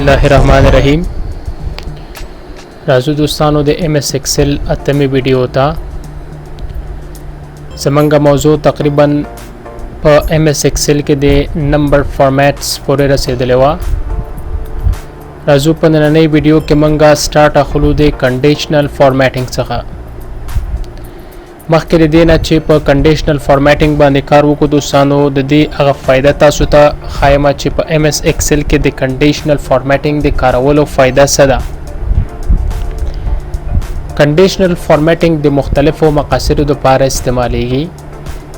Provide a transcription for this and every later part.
बिस्मिल्लाहिर्रहमानिर्रहीम। राजू दोस्तानो दे MS Excel अतमी वीडियो था ज़मंगा मौजू तकरीबन MS एक्सेल के दे नंबर फॉर्मेट्स पूरे रसेदले वा राजू पर नई वीडियो के मंगा स्टार्ट अखलू दे कंडीशनल फॉर्मेटिंग सखा मखके देना चे पर कंडीशनल फॉर्मेटिंग बांधे कार को दोस्तानो दे अगर फ़ायदा तासु ता खायमा चे पर MS एक्सेल के दे कंडीशनल फॉर्मेटिंग दे कारवलो फ़ायदा सदा कंडीशनल फॉर्मेटिंग दे मुख्तलिफ़ो मकासद दो पारा इस्तेमालेगी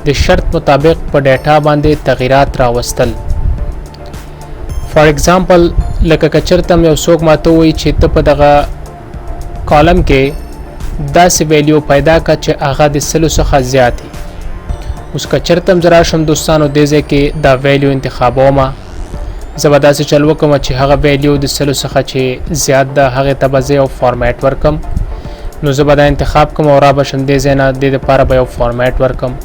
दे शर्त मुताबिक पर डेटा बांधे तगीरात रावस्तल। फॉर एग्जाम्पल लका कचरतम यो सोक मातो हुई चित्त पर दगा कॉलम के 10 वैल्यू पैदा का चे आगा दिसलु सखा ज़्यादा उसका चरतम जरा शम दोस्तानो देजे के दा वैल्यू इंतखाबों मा ज़बरदस्त से चलवो कम अच्छे हगा वैल्यू दिसलु सखा चे ज़्यादा हगे तबज़े और फॉर्मेट वर्कम नो ज़बरदा इंतखाब कम और आबशम देजे ना दे दे पारा बयो फॉर्मेट वर्कम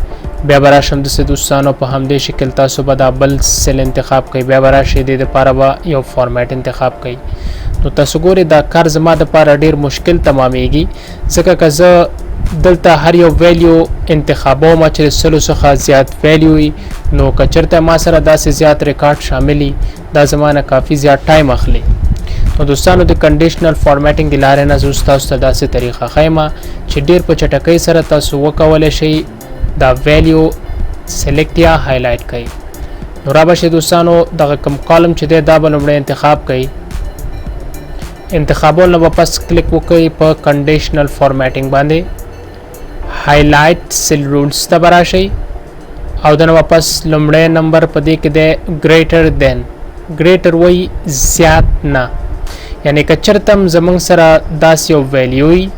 बेबराशम दसे दोस्तानो पर हम दे शिकल तासु बदा बल सेल इंतखाब कई बेबराशे दे दे पारा बा यो फॉर्मेट इंतखाब कई तो तसगोरे दा कार जमा द पारा ढेर मुश्किल तमामेगी ज़का का ज़ दलता हर यो वैल्यू इंतखाबों में चले सलो सखा ज़्यादा वैल्यू ही नो कचरता मासरा दा से ज़्यादा रिकॉर्ड शामिली दा ज़माना काफ़ी ज़्यादा टाइम अखली तो दोस्तानो दे कंडीशनल फॉर्मेटिंग दिलारे ना जुस्ता उस्ता से तरीक़ा खैमा चिडेर पर चटकई सर तासु वकावले शई दा वैल्यू सेलेक्ट या हाईलाइट कई नोराबा शे दोस्तानो दा कम कॉलम चिदे दा बनमड़े इंतखाब कई इंतखाबों न वापस क्लिक वकई पर कंडीशनल फॉर्मेटिंग बांधे हाईलाइट सेल रूल्स तबराशई और वापस लमड़े नंबर पर दे के दे ग्रेटर देन ग्रेटर वही ज़्यादा ना यानी कचरतम जमंग सरा दास यो वैल्यू ही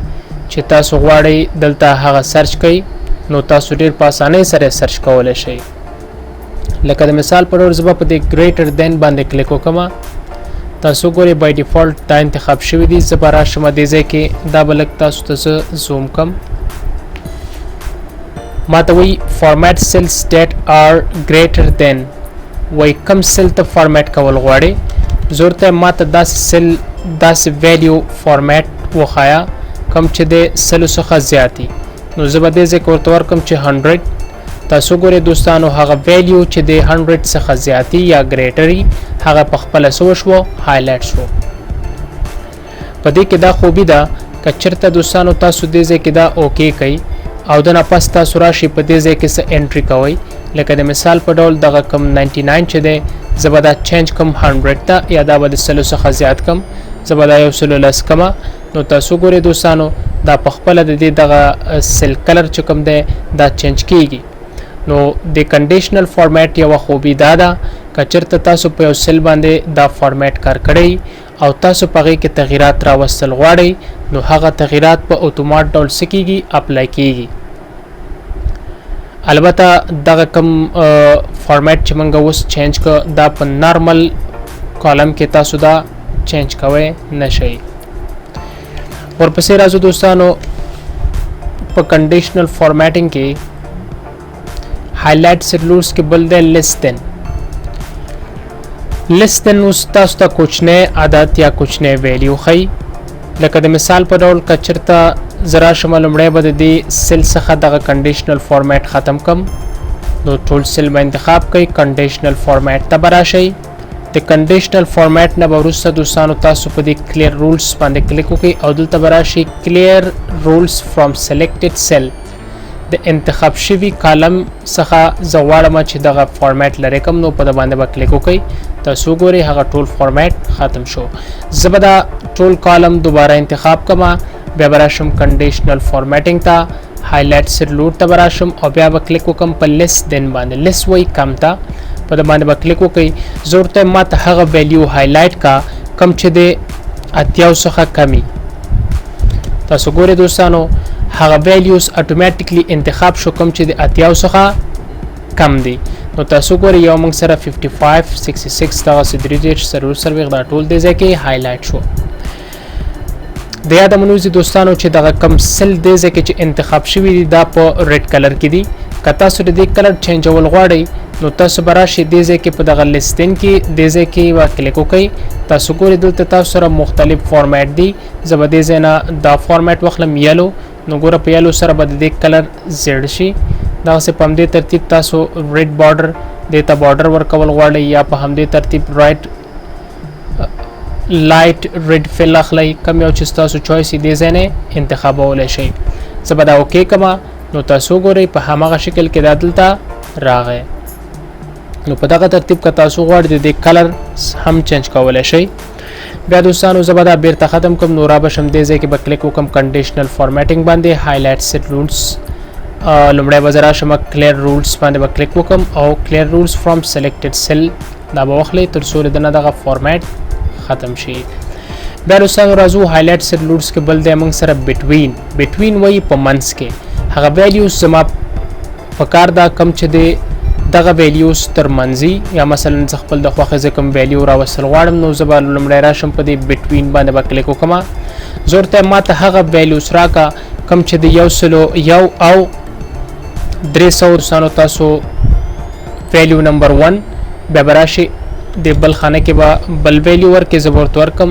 चिता सुगवाड़ी दलता हागा सर्च कई नो तासु ढेर पासाने सरे सर्च कवले शई लकद मिसाल पर और जबा पर दे ग्रेटर देन बांधे क्लिक वकमा तासु गोरे बाय डिफ़ॉल्ट दा इंतखाब शवी दी ज़बारा शमा देजे के दा बलक तासु तस जूम कम माता वही format cells that are greater than वही कम सेल त फॉर्मेट कवल गवाड़े ज़रूरत है माता 10 सेल 10 वैल्यू फॉर्मेट वो खाया कम चे दे सेल सखा ज़्यादा नो ज़बरदस्त को तौर कम चे 100 तासु गोरे दोस्तानो हागा वैल्यू चे दे 100 सखा ज़्यादा या ग्रेटरी हागा पखपल सोश वो हाईलाइट शो पदे के दा खूबी दा कचरता दोस्तानो तासु देजे के दा ओके कई आउदना पास तासु राशि पदेजे के से एंट्री कवई लेकिन मिसाल पर डॉल दगा कम 99 चे दे ज़बदा चेंज कम 100 ता या दा बद सलो सखा ज़्यादा कम ज़बदा यो सलो लस कमा नो तासु गोरे दोस्तानो दा पखपल दे दगा सेल कलर चकम दे दा चेंज कीगी नो दे कंडीशनल फॉर्मेट या खूबी दादा कचरता तासु पे सेल बांधे दा फॉर्मेट कर कड़ई और तासु पगे के तगीरात रावस्तल गवाड़ी नो हागा तगीरात पर ऑटोमेट डॉल सिकीगी अप्लाई कीगी अलबत्ता दा कम फॉर्मेट चमंगा उस चेंज का दा पर नॉर्मल कॉलम के तासु दा चेंज कवे नशई और पसे राजू दोस्तानो पर कंडीशनल फॉर्मेटिंग के हाईलाइट से रूल्स के बलदे लेस देन उसता कुछ नए आदत या कुछ नए वैल्यू खई लकद मिसाल पर डॉल कचरता ज़रा शमल उमड़े बद दी सेल सखा दगा कंडीशनल फॉर्मेट ख़त्म कम दो टूल सेल में इंतखाब कई कंडीशनल फॉर्मेट तबराशई ते कंडीशनल फॉर्मेट न बरुस्ता दोस्तानो तासु पदी क्लियर रूल्स बांधे क्लिक होगी और तबराशी clear rules from selected cell द इंतखाब शवी कॉलम सखा जवाड़ में छि दगा फॉर्मेट लरे कम नो पद बांधे बा क्लिक होगी तासु गोरे हगा टूल फॉर्मेट ख़त्म शो ज़बदा टूल कॉलम दोबारा इंतखाब कमा बेबराशम कंडीशनल फॉर्मेटिंग ता हाईलाइट से लूट तबराशम और बेबा क्लिक होकम पर लेस देन बांधे लेस वही कम था पद बांधे बा क्लिक होगी ज़रूरत मत हगा वैल्यू हाईलाइट का कम चे दे अत्याव सखा कमी तासु गोरे दोस्तानो हगा वैल्यूज ऑटोमेटिकली इंतखाब शो कम चे दे अत्याव सखा कम दी नो तासु गोरे यो मंग सरा 55 66 ता से डिजिट सर्वर सर्वे दा टूल दे जाके हाईलाइट शो दया दमनुजी दोस्तानो चे दगा कम सेल दे जाके चे इंतखाब शवी दा पर रेड कलर की दी कता सुर दे कलर चेंज अवल गवाड़ी نو تاسو براشي دې ځای کې په دغه لیستین کې دې ځای کې وا کلیک وکړئ. تاسو ګورئ دلته تاسو سره مختلف فارمیټ دي. زه به دې ځای نه دا فارمیټ واخلم یلو. نو ګوره په یلو سره به د دې کلر زیړ شي. دغسې په همدې ترتیب تاسو ریډ بارډر دې ته بارډر ورکول غواړئ یا په همدې ترتیب لایټ ریډ فل اخلئ. کوم یو چې ستاسو چویس دې ځای نه انتخابولی شئ. زه به دا اوکې کړم. نو تاسو ګورئ په هماغه شکل کې دا دلته راغی. نو په دغه ترتیب که تاسو غواړئ د دې کلر هم چینج کولی شئ. بیا دوستانو زه به دا بیرته ختم کړم. نو را به شم دې ځای کې به کلیک وکړم کنډیشنل فارمیټینګ باندې هایلایټ سیټ رولز. لومړی به زه راشم کلیر رولز باندې به کلیک وکړم او کلیر رولز فرام سلیکټډ سیل دا به واخلئ تر څو د نه دغه فارمیټ ختم شي. بیا دوستانو راځو هایلایټ سیټ رولز کې بل دی موږ سره بټوین وایي په منځ کې هغه ویلیوز زما په کار دا کم چې دی دغه ویلیوز تر منځي یا مثلا زه خپل د خوښې زه کوم ویلیو راوستل غواړم نو زه به لومړی راشم په دې بټوین باندې به کلیک وکړم. زه ورته ماته هغه ویلیوز راکړه کم چې د 101 او 300 دوستانو تاسو ویلیو نمبر 1 بیا به راشئ د بل خانه کې به بل ویلیو ورکړئ. زه به ورته ورکړم